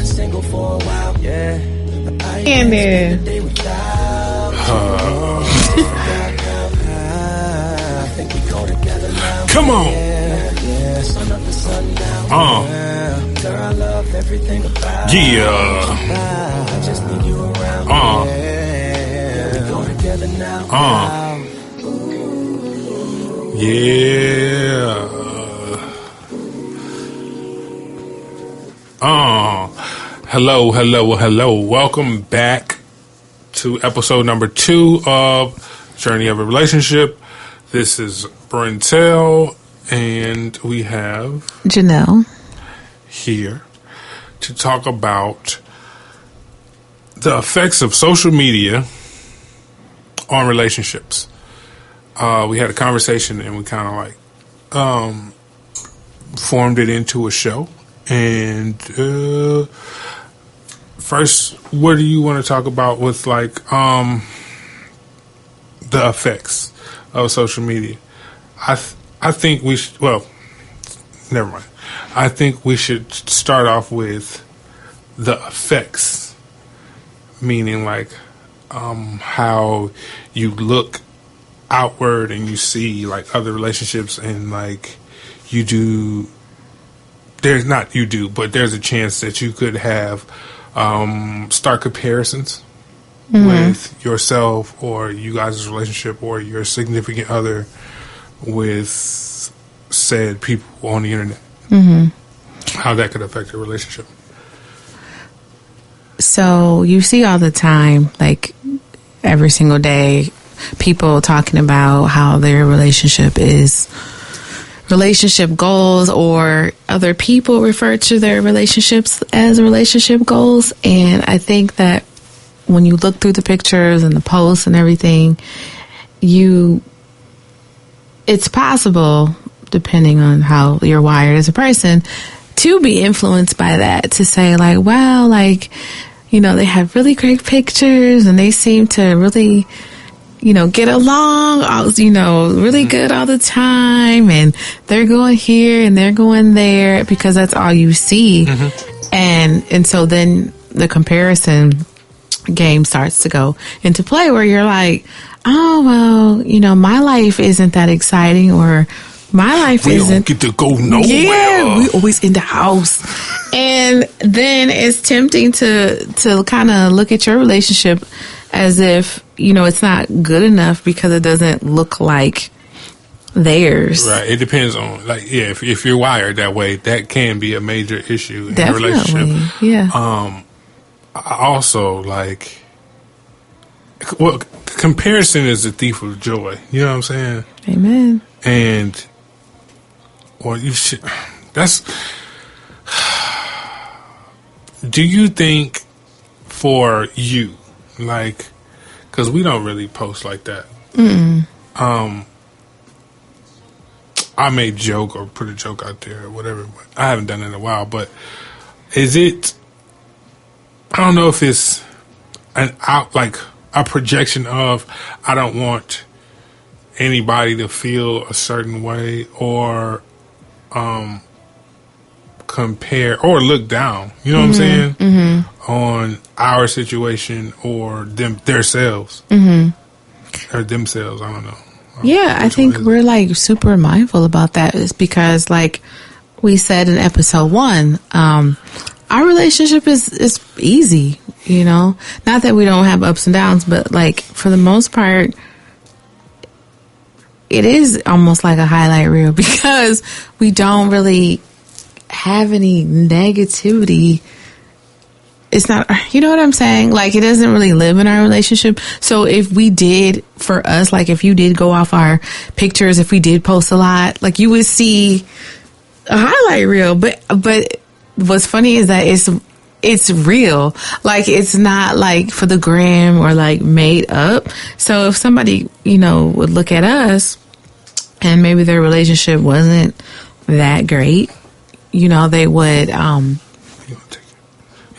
single for a while. Yeah. And then. Come on. Girl, I love everything about Yeah. I just need you around. We go together now. Yeah. Hello. Welcome back to episode number 2 of Journey of a Relationship. This is Brentel, and we have Janelle here to talk about the effects of social media on relationships. We had a conversation and we kind of formed it into a show. And first, what do you want to talk about with the effects of social media? I think we should, never mind. I think we should start off with the effects, meaning how you look outward and you see other relationships and you do. There's a chance that you could have start comparisons with yourself or you guys' relationship or your significant other with said people on the internet. How that could affect your relationship. So you see all the time, every single day, people talking about how their relationship is relationship goals, or other people refer to their relationships as relationship goals. And I think that when you look through the pictures and the posts and everything, it's possible, depending on how you're wired as a person, to be influenced by that, to say wow, they have really great pictures and they seem to really get along, really good all the time, and they're going here and they're going there, because that's all you see. And so then the comparison game starts to go into play, where you're like, oh, well, my life isn't that exciting, or my life isn't. We don't get to go nowhere. Yeah, we always in the house. And then it's tempting to kind of look at your relationship as if, it's not good enough because it doesn't look like theirs. Right. It depends on, if you're wired that way, that can be a major issue in Definitely. a relationship. Yeah. Also, comparison is the thief of joy. You know what I'm saying? Amen. And, you should, do you think for you, because we don't really post like that. I may joke or put a joke out there or whatever, but I haven't done it in a while. But is it, I don't know if it's a projection of, I don't want anybody to feel a certain way, or compare or look down, you know what I'm saying, on our situation or themselves, or themselves. I don't know. I think we're super mindful about that. Is because we said in episode 1, our relationship is easy, not that we don't have ups and downs, but for the most part, it is almost like a highlight reel, because we don't really have any negativity. It's not, you know what I'm saying? It doesn't really live in our relationship. So if we did, for us, if you did go off our pictures, if we did post a lot, you would see a highlight reel. But what's funny is that it's real. It's not for the gram or made up. So if somebody, would look at us and maybe their relationship wasn't that great, they would,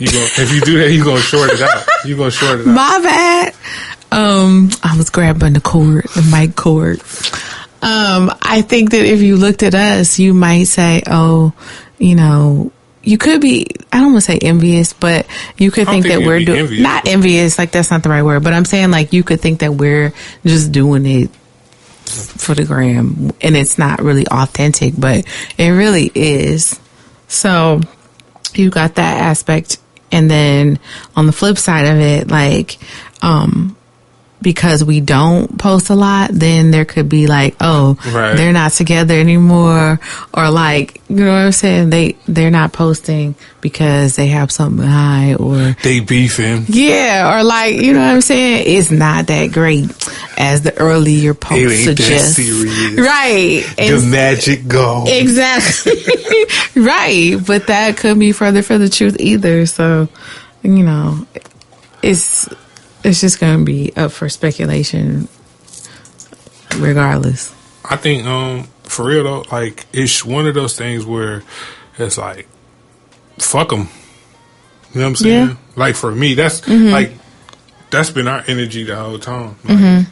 if you do that, you're going to short it out. My bad. I was grabbing the mic cord. I think that if you looked at us, you might say, oh, you could be, I don't want to say envious, but you could think that we're doing, not envious, like that's not the right word, but I'm saying like you could think that we're just doing it for the gram and it's not really authentic, but it really is. So you got that aspect. And then on the flip side of it, like, because we don't post a lot, then there could be like, oh, they're not together anymore, or like, you know what I'm saying? They're not posting because they have something to hide, or they beefing. Yeah, or like, you know what I'm saying? It's not that great as the earlier post suggests. That serious. Right. The magic go. Exactly. Right. But that could be further for the truth either. So, you know, it's just going to be up for speculation regardless. I think, for real though, like, it's one of those things where it's like, fuck them. You know what I'm saying? Yeah. Like, for me, that's, like, that's been our energy the whole time. Like,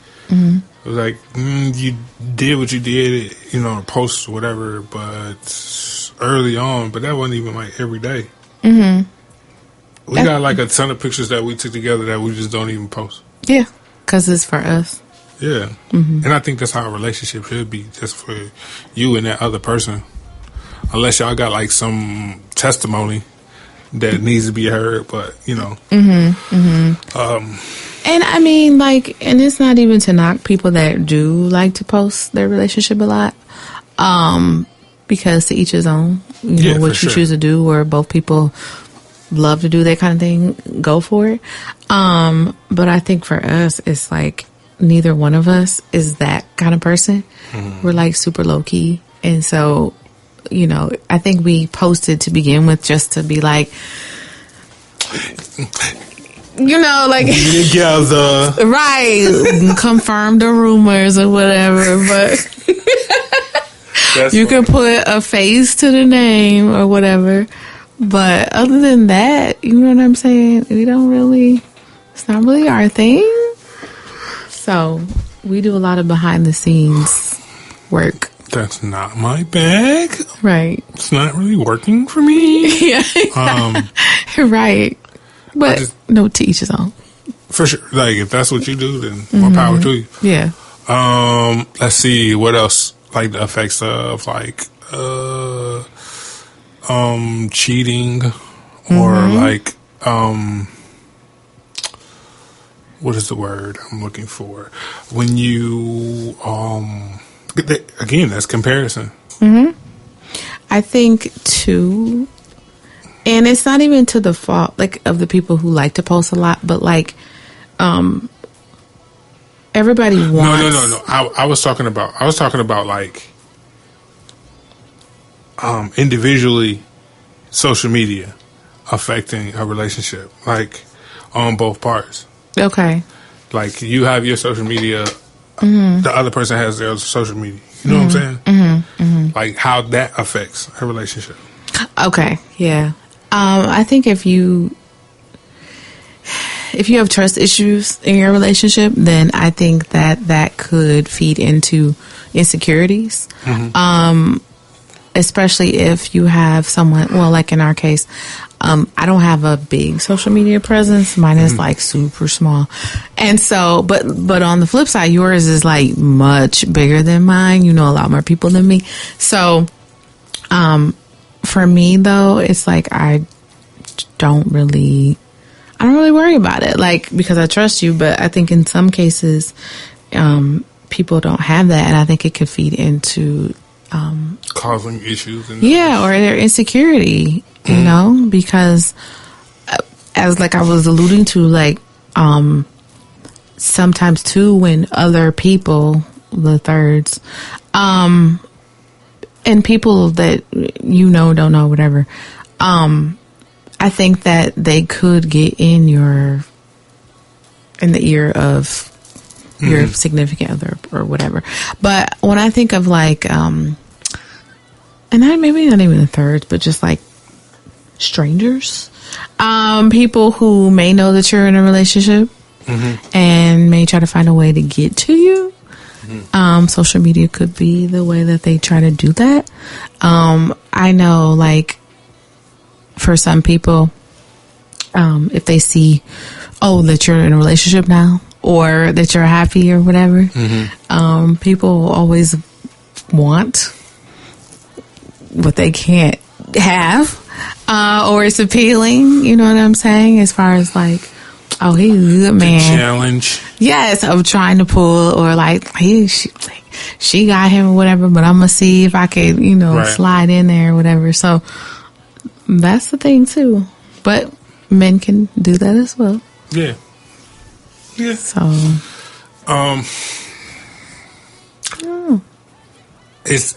it was like, you did what you did, you know, post whatever, but early on, but that wasn't even like every day. We got like a ton of pictures that we took together that we just don't even post. Yeah, because it's for us. Yeah. And I think that's how a relationship should be, just for you and that other person. Unless y'all got like some testimony that needs to be heard, but you know. And I mean, like, and it's not even to knock people that do like to post their relationship a lot. Because to each his own, you know, what you choose to do, or both people love to do that kind of thing, go for it. But I think for us, it's like neither one of us is that kind of person. We're like super low key. And so, you know, I think we posted to begin with just to be like, you know, like together, right? Confirm the rumors or whatever, but you can put a face to the name or whatever. But other than that, you know what I'm saying? We don't really, it's not really our thing. So we do a lot of behind the scenes work. That's not my bag. Right. It's not really working for me. Yeah. Right. But no, to each his own. For sure. Like, if that's what you do, then more power to you. Yeah. Let's see what else. Like the effects of like cheating, or like what is the word I'm looking for? When you again, that's comparison. I think too. And it's not even to the fault, like, of the people who like to post a lot, but like, everybody wants. No. I was talking about like, individually, social media affecting a relationship, like on both parts. Okay. Like, you have your social media, the other person has their social media. You know what I'm saying? Like, how that affects a relationship. Okay. Yeah. I think if you have trust issues in your relationship, then I think that could feed into insecurities. Especially if you have someone, well, like in our case, I don't have a big social media presence. Mine is like super small. And so, but on the flip side, yours is like much bigger than mine. You know a lot more people than me. So, for me though, it's like I don't really worry about it, like, because I trust you. But I think in some cases, people don't have that, and I think it could feed into causing issues. Or their insecurity, you know, because as like I was alluding to, like, sometimes too, when other people, the thirds, and people that you know, don't know, whatever, I think that they could get in the ear of your significant other or whatever. But when I think of like, and maybe not even the thirds, but just like strangers, people who may know that you're in a relationship and may try to find a way to get to you. Social media could be the way that they try to do that. I know, like, for some people, if they see, that you're in a relationship now or that you're happy or whatever, people always want what they can't have, or it's appealing, you know what I'm saying? As far as like, oh, he's a good man. The challenge. Yes, of trying to pull, or like, she got him or whatever, but I'm going to see if I can, slide in there or whatever. So that's the thing too. But men can do that as well. Yeah. Yeah. So. It's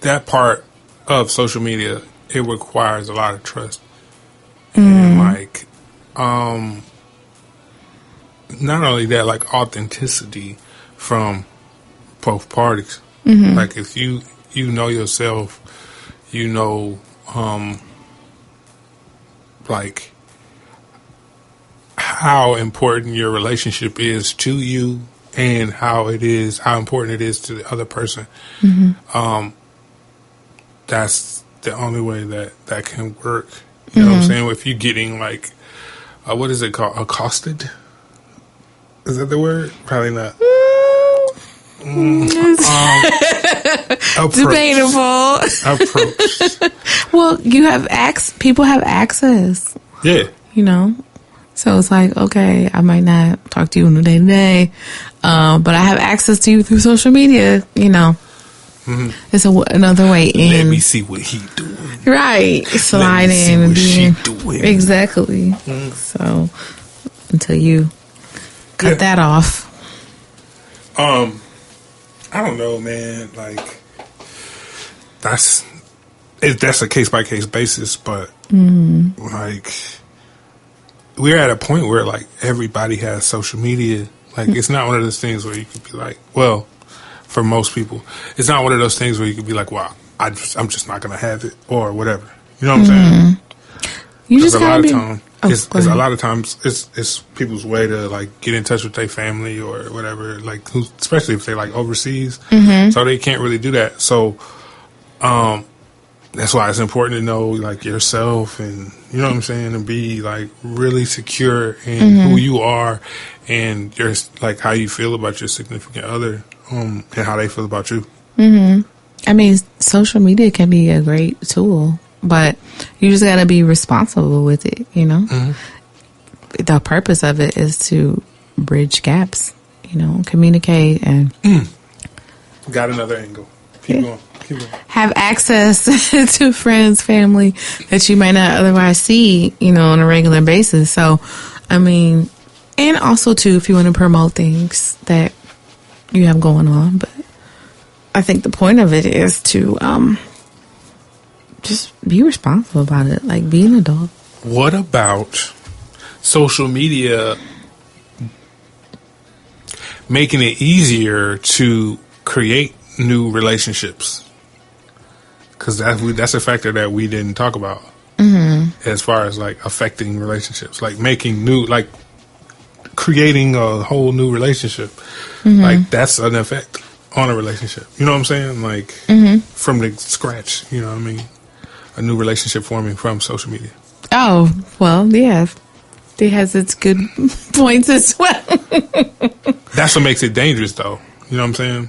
that part of social media, it requires a lot of trust. And like, not only that, like authenticity from both parties. Like if you know yourself, like how important your relationship is to you and how important it is to the other person. That's the only way that can work. You know what I'm saying? If you're getting like, what is it called? Accosted? Is that the word? Probably not. Debatable. Approach. Well, people have access. Yeah. So it's like, okay, I might not talk to you on a day to day, but I have access to you through social media. It's another way in. Let me see what he doing. Right, slide in and she doing. Exactly. So until you cut that off. I don't know, man. Like that's a case by case basis, but like we're at a point where like everybody has social media. Like it's not one of those things where you could be like, well, for most people, it's not one of those things where you could be like, wow, I'm just not gonna have it or whatever. You know what I'm saying? You just a lot of times, it's people's way to like get in touch with their family or whatever. Like especially if they like overseas, so they can't really do that. So, that's why it's important to know like yourself and you know what I'm saying, and be like really secure in who you are and your like how you feel about your significant other, and how they feel about you. I mean, social media can be a great tool, but you just got to be responsible with it. The purpose of it is to bridge gaps. Communicate and got another angle. Keep going. Have access to friends, family that you might not otherwise see, on a regular basis. So, I mean, and also too, if you want to promote things that you have going on, but I think the point of it is to just be responsible about it, like be an adult. What about social media making it easier to create new relationships? Because that's a factor that we didn't talk about as far as like affecting relationships, like making new, like creating a whole new relationship. Like that's an effect on a relationship. You know what I'm saying? Like from the scratch, you know what I mean? A new relationship forming from social media. Oh, well, yeah. It has its good points as well. That's what makes it dangerous though. You know what I'm saying?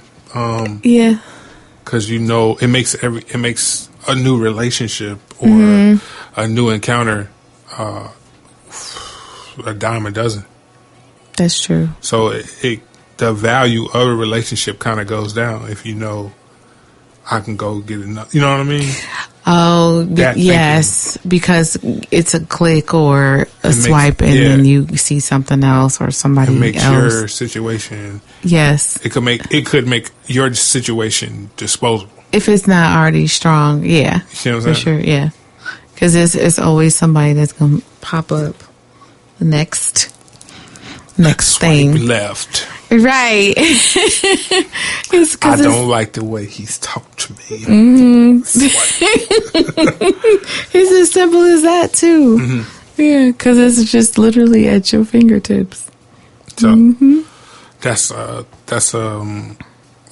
Yeah. Because it makes a new relationship or a new encounter a dime a dozen. That's true. So the value of a relationship kind of goes down if I can go get another. You know what I mean? Oh, yes, because it's a click or a swipe, and then you see something else or somebody it makes else. Your situation. Yes, it could make your situation disposable if it's not already strong. Yeah, you see what I'm saying? For sure. Yeah, because it's always somebody that's gonna pop up the next thing. Left. Right. I don't like the way he's talked to me. It's as simple as that too. Yeah, because it's just literally at your fingertips. So that's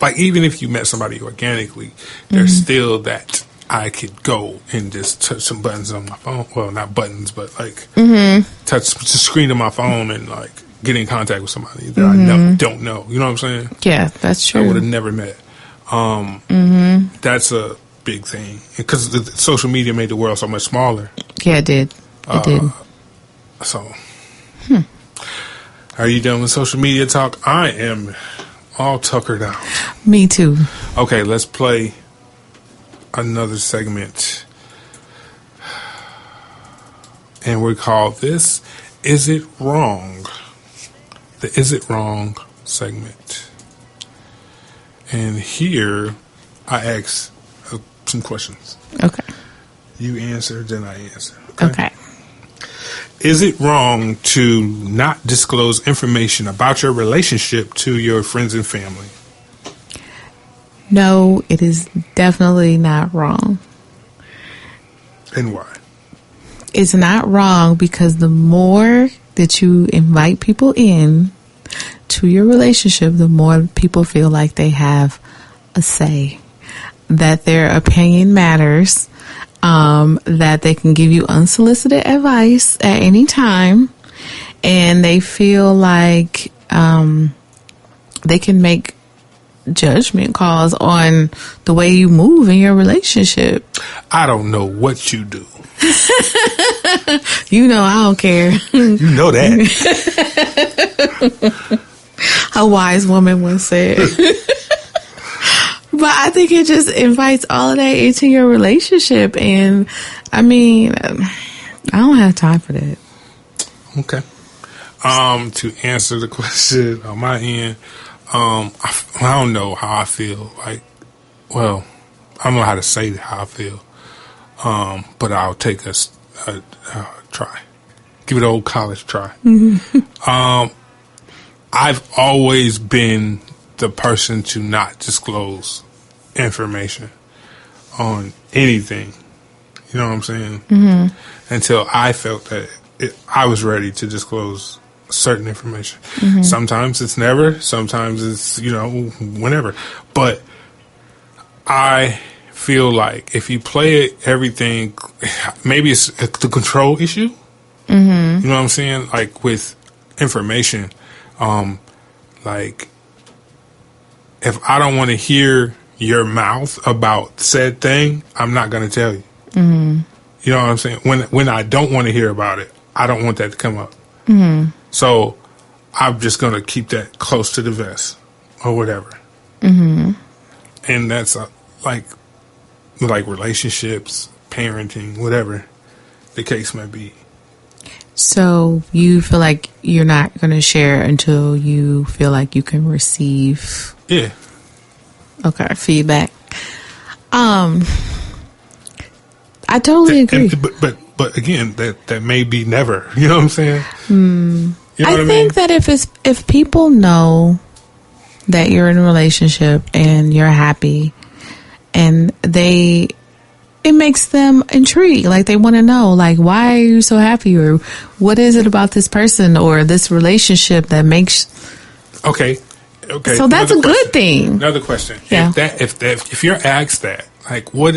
like even if you met somebody organically, there's still that I could go and just touch some buttons on my phone. Well, not buttons, but like touch the screen of my phone and like get in contact with somebody that I don't know. You know what I'm saying? Yeah, that's true. I would have never met. That's a big thing because the social media made the world so much smaller. Yeah, it did. It did. So, are you done with social media talk? I am all tuckered out. Me too. Okay, let's play another segment. And we call this Is It Wrong? The Is It Wrong segment. And here I ask some questions. Okay. You answer, then I answer. Okay. Is it wrong to not disclose information about your relationship to your friends and family? No, it is definitely not wrong. And why? It's not wrong because the more that you invite people in to your relationship, the more people feel like they have a say, that their opinion matters, that they can give you unsolicited advice at any time, and they feel like they can make judgment calls on the way you move in your relationship. I don't know what you do. You know I don't care. You know that. A wise woman once said. But I think it just invites all of that into your relationship. And I mean, I don't have time for that. Okay. To answer the question on my end, I don't know how I feel. Like, well, I don't know how to say how I feel. But I'll take a try. Give it an old college try. I've always been the person to not disclose information on anything. You know what I'm saying? Until I felt that I was ready to disclose certain information. Sometimes it's never. Sometimes it's, whenever. But I feel like if you play everything, maybe it's the control issue. You know what I'm saying? Like with information, like if I don't want to hear your mouth about said thing, I'm not going to tell you. You know what I'm saying? When I don't want to hear about it, I don't want that to come up. So I'm just going to keep that close to the vest or whatever. And that's like relationships, parenting, whatever the case may be. So you feel like you're not going to share until you feel like you can receive okay, feedback. I totally agree. But again, that may be never. You know what I'm saying? You know what I mean? think that if people know that you're in a relationship and you're happy, and it makes them intrigued. Like they want to know, like, why are you so happy, or what is it about this person or this relationship that makes? Okay. So that's a good thing. Another question. Yeah. If you're asked that, like, what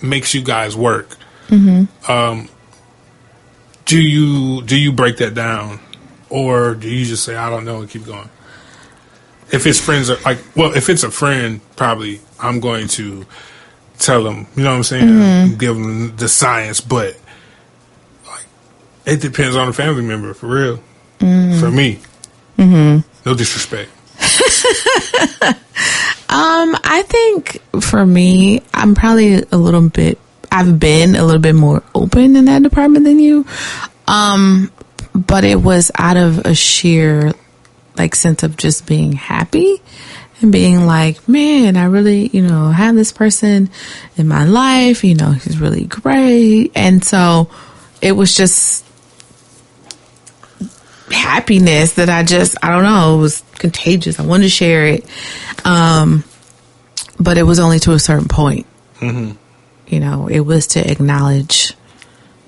makes you guys work? Do you break that down, or do you just say I don't know and keep going? If it's friends, if it's a friend, probably I'm going to tell them. You know what I'm saying? Give them the science, but like it depends on the family member for real. For me, no disrespect. I think for me, I've been a little bit more open in that department than you. But it was out of a sheer sense of just being happy and being like, man, I really, have this person in my life, he's really great. And so it was just happiness that I don't know, it was contagious. I wanted to share it. But it was only to a certain point. It was to acknowledge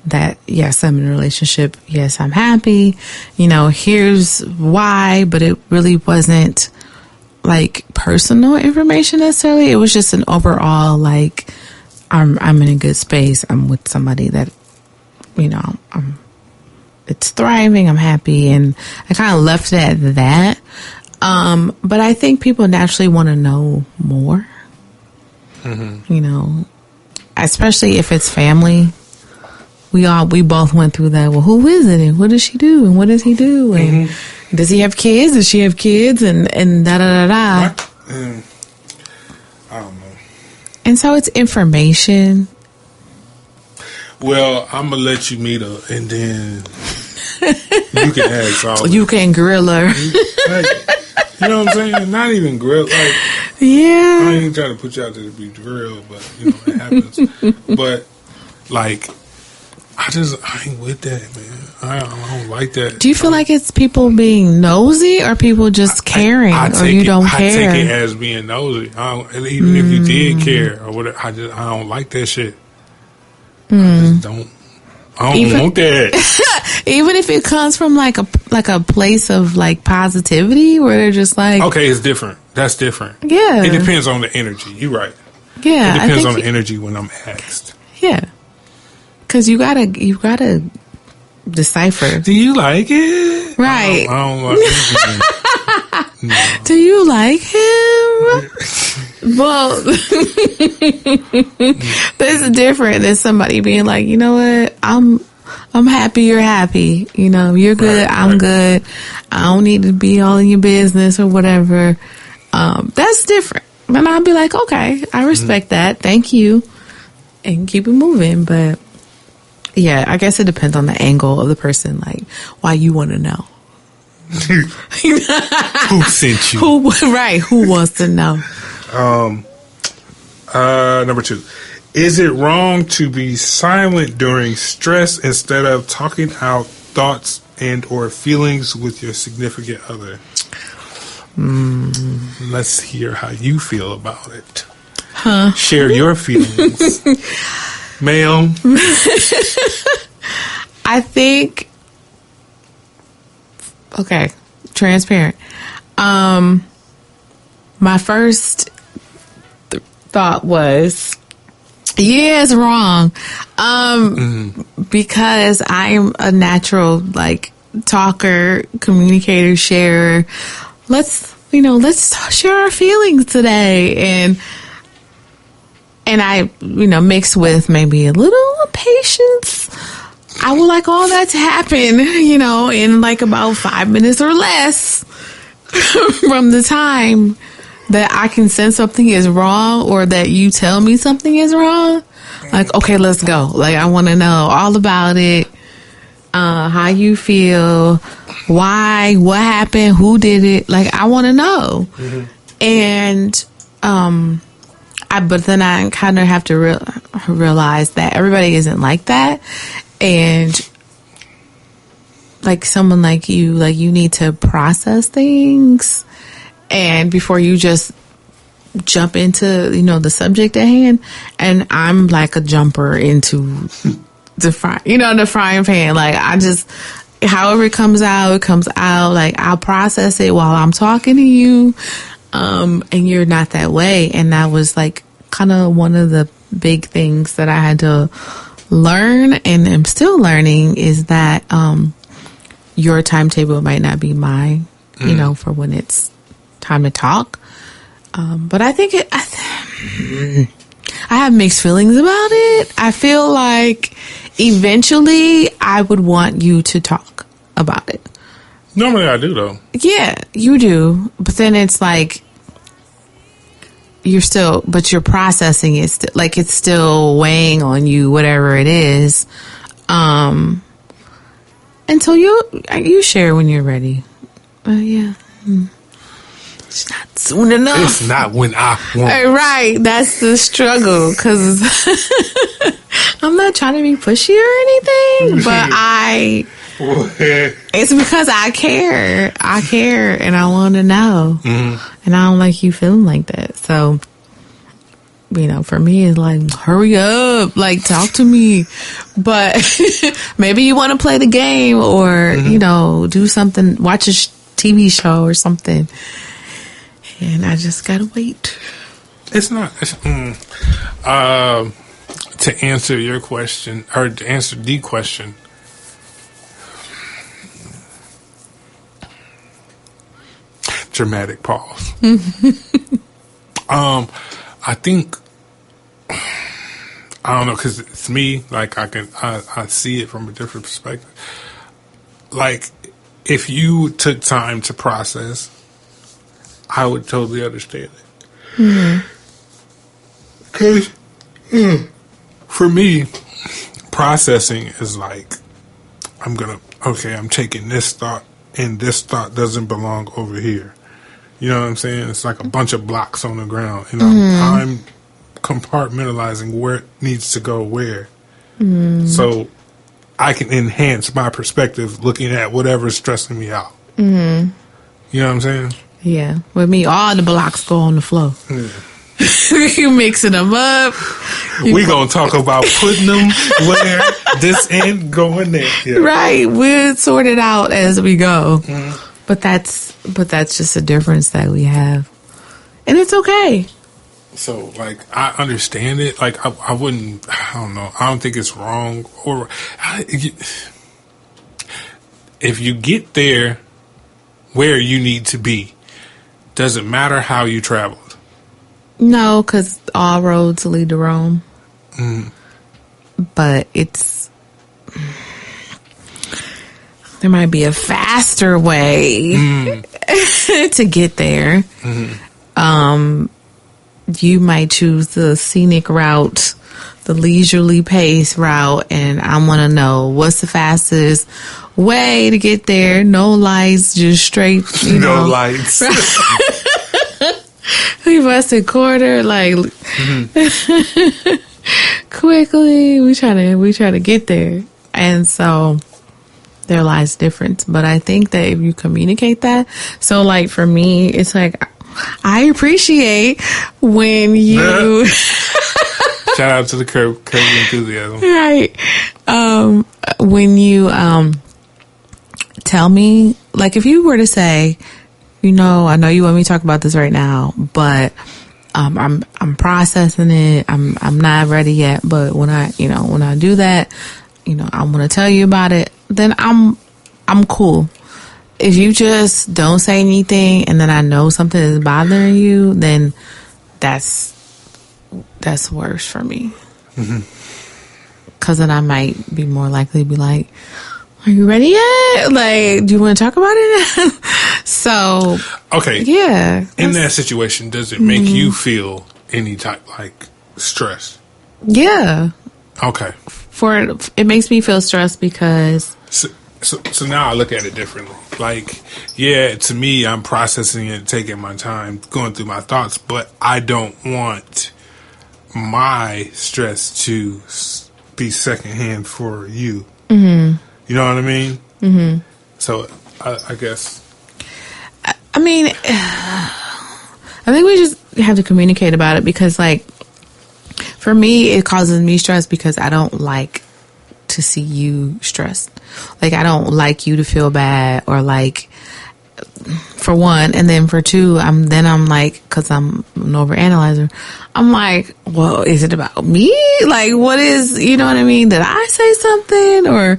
that, yes, I'm in a relationship. Yes, I'm happy. Here's why, but it really wasn't personal information necessarily. It was just an overall I'm in a good space. I'm with somebody that, it's thriving. I'm happy, and I kind of left it at that. But I think people naturally want to know more. Especially if it's family. We both went through that. Well, who is it, and what does she do, and what does he do, and does he have kids? Does she have kids? And da da da da. I don't know. And so it's information. Well, I'm gonna let you meet her, and then you can ask all. You can grill her. Like, you know what I'm saying? Not even grill. Like, yeah. I ain't trying to put you out there to be grilled, but it happens. But like, I ain't with that, man. I don't like that. Do you feel like it's people being nosy, or people just caring, or you don't care? I take it as being nosy. Even if you did care or whatever, I don't like that shit. I just don't. I don't want that. Even if it comes from like a place of like positivity, where they're just like, okay, it's different. That's different. Yeah, it depends on the energy. You're right. Yeah, it depends on the energy when I'm asked. Yeah, because you gotta decipher. Do you like it? Right. I don't like it. No. Do you like him? Well, that's different than somebody being like, you know what, I'm happy you're happy. You're good, right, I'm good. I don't need to be all in your business or whatever. That's different. And I'll be like, okay, I respect that. Thank you. And keep it moving. But yeah, I guess it depends on the angle of the person, like why you want to know. Who sent you? Who wants to know? Number 2. Is it wrong to be silent during stress instead of talking out thoughts and or feelings with your significant other? Let's hear how you feel about it. Share your feelings. Ma'am. I think, okay, transparent. My first thought was, yeah, it's wrong. Because I'm a natural, like, talker, communicator, sharer. Let's share our feelings today. And I, mix with maybe a little patience. I would like all that to happen, in like about 5 minutes or less from the time that I can sense something is wrong or that you tell me something is wrong. Like, okay, let's go. Like, I want to know all about it, how you feel, why, what happened, who did it. Like, I want to know. And, but then I kind of have to realize that everybody isn't like that. And like someone like you need to process things. And before you just jump into, the subject at hand. And I'm like a jumper into the frying pan. Like, I just, however it comes out. Like, I'll process it while I'm talking to you. And you're not that way. And that was like kind of one of the big things that I had to learn and am still learning is that, your timetable might not be mine, for when it's time to talk. But I think I have mixed feelings about it. I feel like eventually I would want you to talk about it. Normally I do, though. Yeah, you do. But then it's like but you're processing it. Like, it's still weighing on you, whatever it is. Until you share when you're ready. Yeah. It's not soon enough. It's not when I want. Right. That's the struggle. Because I'm not trying to be pushy or anything, but it's because I care. I care and I want to know. And I don't like you feeling like that. So, for me, it's like, hurry up, like, talk to me. But maybe you want to play the game or, do something, watch a TV show or something. And I just got to wait. It's not. to answer your question, or to answer the question, dramatic pause. I think, I don't know, because it's me. Like I see it from a different perspective. Like, if you took time to process, I would totally understand it. Because for me, processing is like, I'm taking this thought, and this thought doesn't belong over here. You know what I'm saying? It's like a bunch of blocks on the ground, and I'm compartmentalizing where it needs to go where. So I can enhance my perspective looking at whatever's stressing me out. You know what I'm saying? Yeah. With me, all the blocks go on the floor. You mixing them up. We gonna talk about putting them where this end going there. Yeah. Right. We'll sort it out as we go. But that's just a difference that we have. And it's okay. So, like, I understand it. Like, I wouldn't, I don't know. I don't think it's wrong. Or if you get there where you need to be, doesn't matter how you traveled. No, because all roads lead to Rome. But there might be a faster way to get there. You might choose the scenic route, the leisurely pace route, and I want to know what's the fastest way to get there. No lights, just straight. No lights. We busted quarter like quickly. We try to get there, and so there lies difference. But I think that if you communicate that, so like for me, it's like I appreciate when you shout out to the curb enthusiasm, right? When you tell me, like, if you were to say, I know you want me to talk about this right now, but I'm processing it. I'm not ready yet, but when I do that, I want to tell you about it. Then I'm cool. If you just don't say anything and then I know something is bothering you, then that's worse for me. Because then I might be more likely to be like, are you ready yet? Like, do you want to talk about it? So, okay. Yeah. In that situation, does it make you feel any type like stress? Yeah. Okay. It makes me feel stressed because... So now I look at it differently. Like, yeah, to me, I'm processing it, taking my time, going through my thoughts, but I don't want my stress to be secondhand for you. You know what I mean? So I guess. I mean, I think we just have to communicate about it because, like, for me, it causes me stress because I don't like to see you stressed. Like, I don't like you to feel bad, or like, for one, and then for two, I'm like, because I'm an overanalyzer, I'm like, well, is it about me? Like, what is, you know what I mean? Did I say something? Or,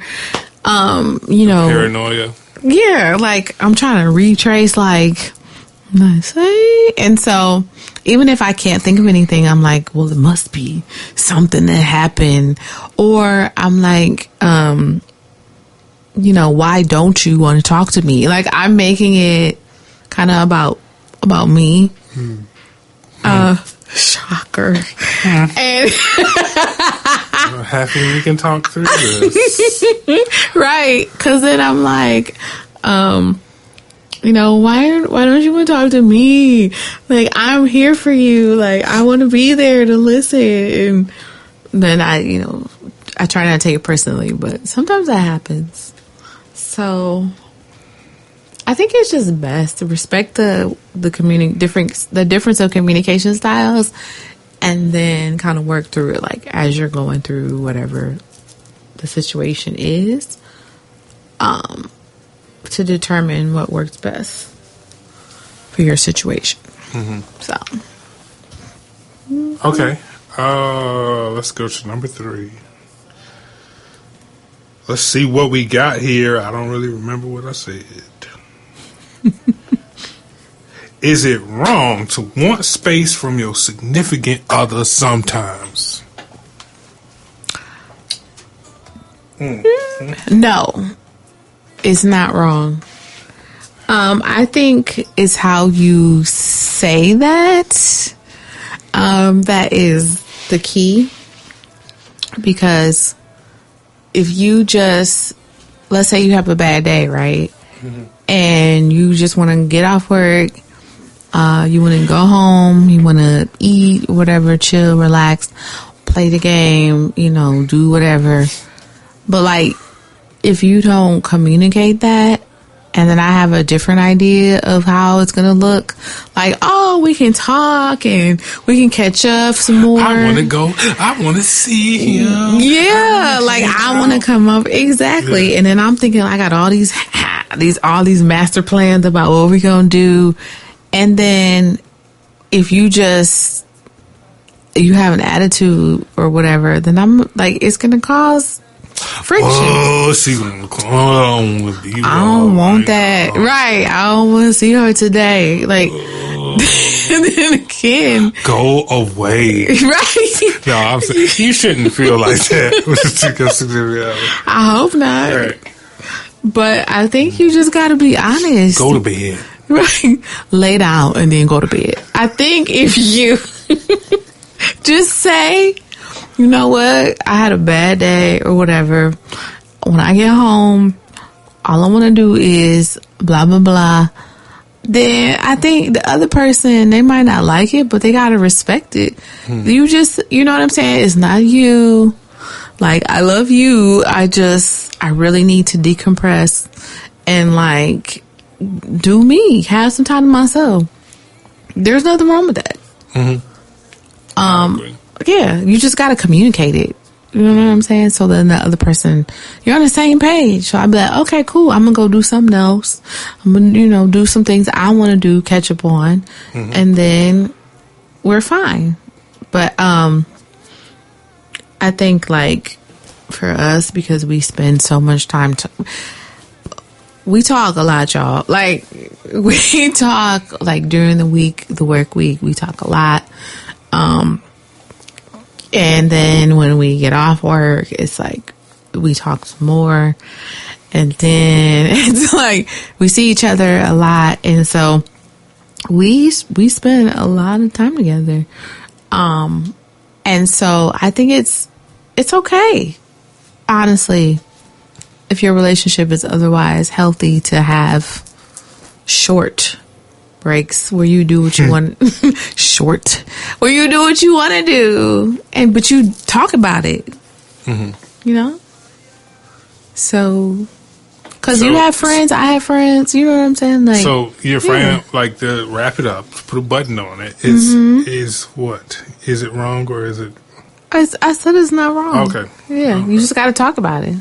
paranoia. Yeah, like, I'm trying to retrace, like, what I say? And so, even if I can't think of anything, I'm like, well, it must be something that happened. Or I'm like, why don't you want to talk to me? Like, I'm making it kind of about me. Shocker. And I'm happy we can talk through this. Right. Because then I'm like, why don't you want to talk to me? Like, I'm here for you. Like, I want to be there to listen. And then I try not to take it personally, but sometimes that happens. So I think it's just best to respect the difference of communication styles, and then kind of work through it, like, as you're going through whatever the situation is, to determine what works best for your situation. So okay, Let's go to number 3. Let's see what we got here. I don't really remember what I said. Is it wrong to want space from your significant other sometimes? No, it's not wrong. I think it's how you say that. That is the key. Because if you just, let's say you have a bad day, right? Mm-hmm. And you just want to get off work. You want to go home. You want to eat, whatever, chill, relax, play the game, do whatever. But like, if you don't communicate that, and then I have a different idea of how it's going to look, like, oh, we can talk and we can catch up some more. I want to go. I want to see him. Yeah, like I want to come up. Exactly. Yeah. And then I'm thinking I got all these master plans about what we're going to do. And then if you have an attitude or whatever, then I'm like, it's going to cause friction. Oh, I don't want that. Right. I don't want to see her today. Like, and then again, go away. Right. No, I'm saying you shouldn't feel like that. I hope not. Right. But I think you just got to be honest. Go to bed. Right. Lay down and then go to bed. I think if you just say, you know what, I had a bad day or whatever. When I get home, all I want to do is blah, blah, blah. Then I think the other person, they might not like it, but they got to respect it. You just, you know what I'm saying? It's not you. Like, I love you. I really need to decompress and like do me. Have some time to myself. There's nothing wrong with that. Mm-hmm. Yeah, you just got to communicate it. You know what I'm saying? So then the other person, you're on the same page. So I'd be like, okay, cool. I'm going to go do something else. I'm going to, do some things I want to do, catch up on. Mm-hmm. And then we're fine. But I think like for us, because we spend so much time, we talk a lot, y'all. Like we talk like during the week, the work week, we talk a lot. And then when we get off work, it's like we talk some more. And then it's like we see each other a lot. And so we spend a lot of time together. And so I think it's okay, honestly, if your relationship is otherwise healthy, to have short breaks where you do what you want. Where you do what you want to do, but you talk about it. Mm-hmm. So because you have friends, I have friends, you know what I'm saying? Like, so your friend, like, to wrap it up, put a button on it, is what? Is it wrong or is it? I said it's not wrong. Okay. Yeah, okay. You just got to talk about it.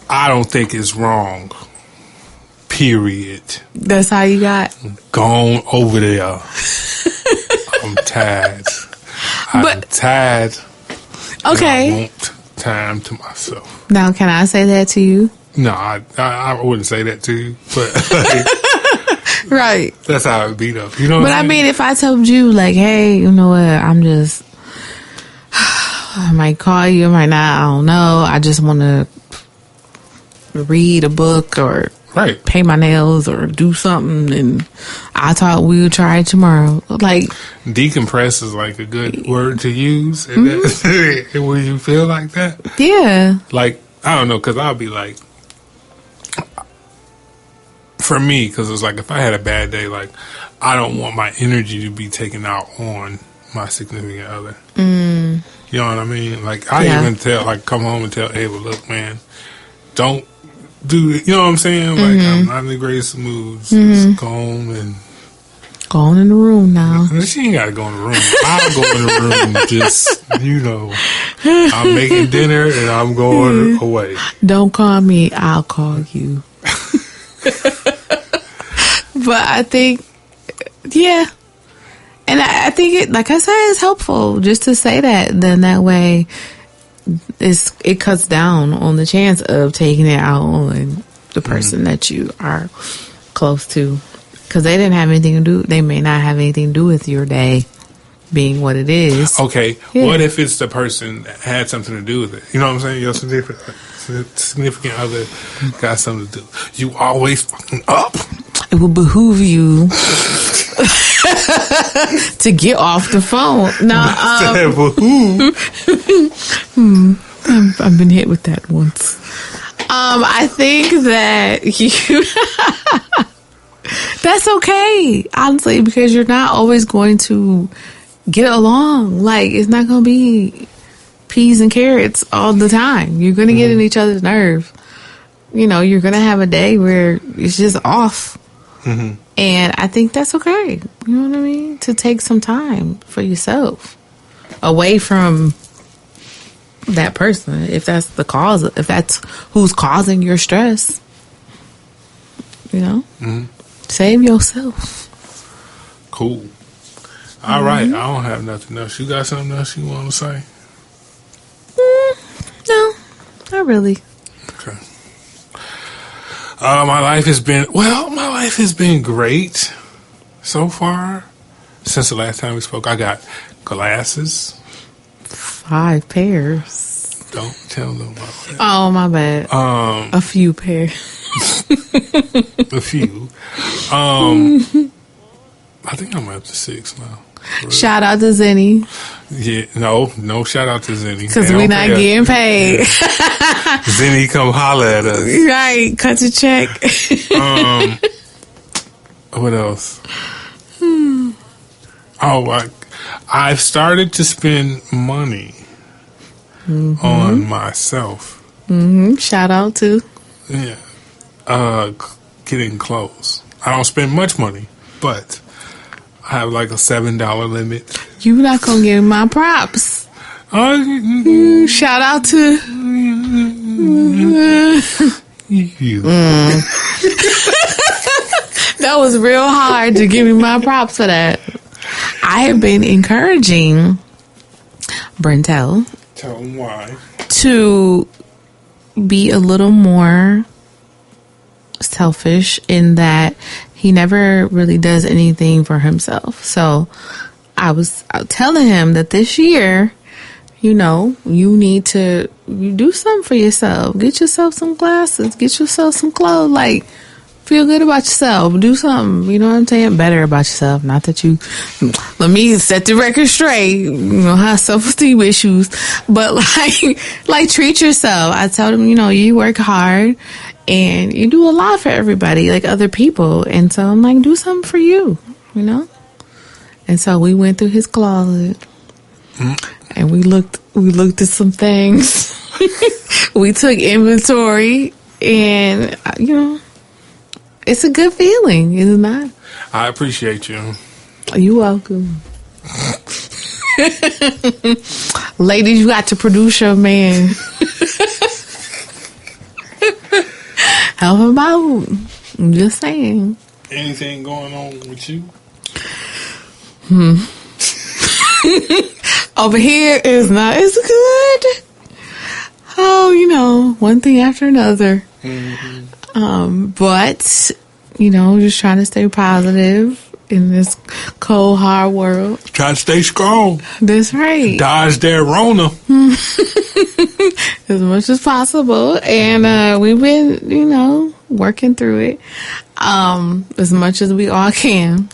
I don't think it's wrong. Period. That's how you got? Gone over there. I'm tired. I'm tired. Okay. I want time to myself. Now, can I say that to you? No, I wouldn't say that to you. But like, right. That's how it would be, though. You know. But I mean, if I told you, like, hey, you know what? I might call you, I might not. I don't know. I just want to read a book or paint my nails or do something, and I thought we would try it tomorrow. Like, decompress is like a good word to use. Mm-hmm. Will you feel like that? Yeah. Like, I don't know, because I'll be like, for me, because it's like if I had a bad day, like, I don't want my energy to be taken out on my significant other. Mm. You know what I mean? Like, I even come home and tell Ava, look, man, don't do it. You know what I'm saying? Like, I'm not in the greatest moods. Just go home and go on in the room now. She ain't got to go in the room. I'll go in the room. Just, I'm making dinner and I'm going away. Don't call me. I'll call you. But I think, And I think it, like I said, it's helpful just to say that. Then that way, it cuts down on the chance of taking it out on the person that you are close to, because they didn't have anything to do. They may not have anything to do with your day being what it is. Okay, Yeah. what if it's the person that had something to do with it? You know what I'm saying? Your significant other got something to do. You always fucking up. It will behoove you to get off the phone. No, I've been hit with that once. I think that you that's okay, honestly, because you're not always going to get along. Like, it's not going to be peas and carrots all the time. You're going to get in each other's nerves. You know, you're going to have a day where it's just off. And I think that's okay. You know what I mean? To take some time for yourself away from that person, if that's the cause, if that's who's causing your stress. You know? Save yourself. Cool. All right. I don't have nothing else. You got something else you want to say? No, not really. Okay. My life has been great so far. Since the last time we spoke, I got glasses. 5 pairs. Don't tell them about that. Oh, my bad. A few pairs. A few. I think I'm up to 6 now. Shout out to Zenny. Yeah, no shout out to Zenny. Because we're not getting paid. Zenny, come holler at us. Right, cut your check. What else? Oh, I've started to spend money on myself. Shout out to. Yeah. Getting clothes. I don't spend much money, but I have like a $7 limit. You not going to give me my props. Shout out to. You. That was real hard to give me my props for that. I have been encouraging Brentel Tell them why. to be a little more selfish in that he never really does anything for himself. So I was telling him that this year, you know, you need to do something for yourself. Get yourself some glasses. Get yourself some clothes. Like, feel good about yourself. Do something, you know what I'm saying? Better about yourself. Not that you, let me set the record straight. You know, have self-esteem issues. But like treat yourself. I told him, you know, you work hard and you do a lot for everybody, like other people. And so I'm like, do something for you, you know? And so we went through his closet and we looked at some things. We took inventory and, you know, it's a good feeling, is it not? I appreciate you. You're welcome. Ladies, you got to produce your man. Help him out. I'm just saying. Anything going on with you? Over here is not as good. Oh, you know, one thing after another. But, you know, just trying to stay positive in this cold, hard world. Try to stay strong. That's right. Dodge that Rona. As much as possible. And we've been, you know, working through it as much as we all can.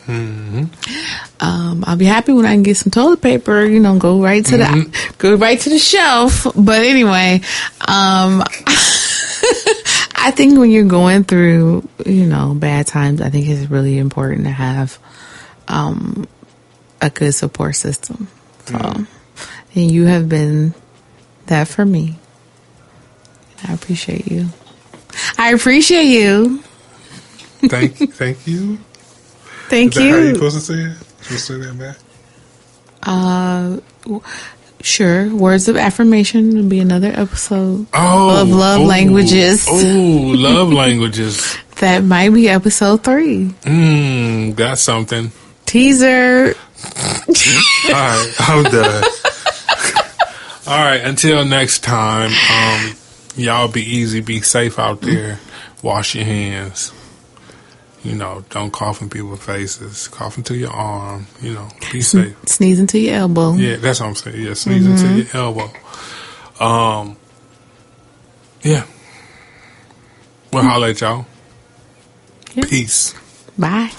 I'll be happy when I can get some toilet paper, you know, go right to the shelf. But anyway, I think when you're going through, you know, bad times, I think it's really important to have a good support system. So, and you have been that for me. I appreciate you. I appreciate you. Thank you. Thank Is you. that how you supposed to say it? Supposed to say that back? Sure. Words of affirmation will be another episode of Love Languages. Oh, love languages. That might be episode 3. Got something. Teaser. All right, I'm done. All right, until next time, y'all be easy, be safe out there. Wash your hands. You know, don't cough in people's faces. Cough into your arm. You know, be safe. Sneeze into your elbow. Yeah, that's what I'm saying. Yeah, sneeze into your elbow. Yeah. We'll holler at y'all. Yeah. Peace. Bye.